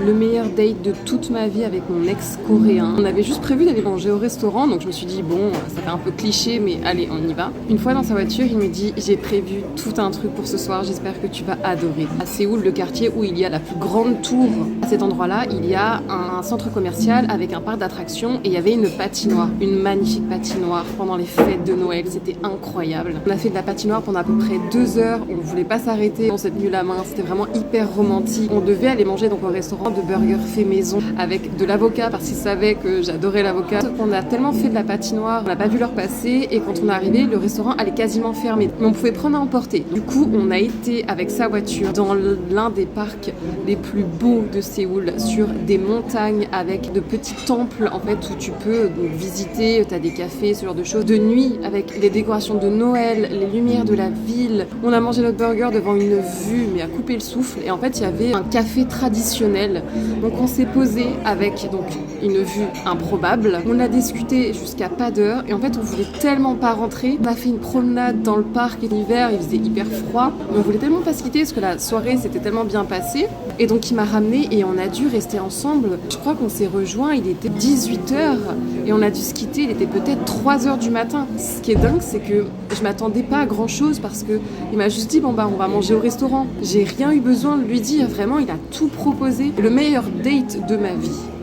Le meilleur date de toute ma vie avec mon ex coréen. On avait juste prévu d'aller manger au restaurant, donc je me suis dit bon, ça fait un peu cliché, mais allez, on y va. Une fois dans sa voiture, il me dit j'ai prévu tout un truc pour ce soir, j'espère que tu vas adorer. À Séoul, le quartier où il y a la plus grande tour, à cet endroit-là, il y a un centre commercial avec un parc d'attractions et il y avait une patinoire, une magnifique patinoire pendant les fêtes de Noël, c'était incroyable. On a fait de la patinoire pendant à peu près 2 heures, on ne voulait pas s'arrêter dans cette nuit la main, c'était vraiment hyper romantique. On devait aller manger donc au restaurant de burgers fait maison avec de l'avocat parce qu'ils savaient que j'adorais l'avocat. On a tellement fait de la patinoire, on n'a pas vu l'heure passer et quand on est arrivé, le restaurant allait quasiment fermer. Mais on pouvait prendre à emporter. Du coup, on a été avec sa voiture dans l'un des parcs les plus beaux de Séoul, sur des montagnes avec de petits temples en fait où tu peux donc visiter, tu as des cafés, ce genre de choses. De nuit avec les décorations de Noël, les lumières de la ville. On a mangé notre burger devant une vue mais à couper le souffle et en fait il y avait un café traditionnel. Donc on s'est posé avec donc une vue improbable. On a discuté jusqu'à pas d'heure et en fait on voulait tellement pas rentrer. On a fait une promenade dans le parc et l'hiver, il faisait hyper froid. Mais on voulait tellement pas se quitter parce que la soirée s'était tellement bien passée. Et donc il m'a ramené et on a dû rester ensemble. Je crois qu'on s'est rejoints, il était 18h et on a dû se quitter, il était peut-être 3h du matin. Ce qui est dingue, c'est que je m'attendais pas à grand chose parce que il m'a juste dit bon bah on va manger au restaurant. J'ai rien eu besoin de lui dire, vraiment il a tout proposé. Le meilleur date de ma vie.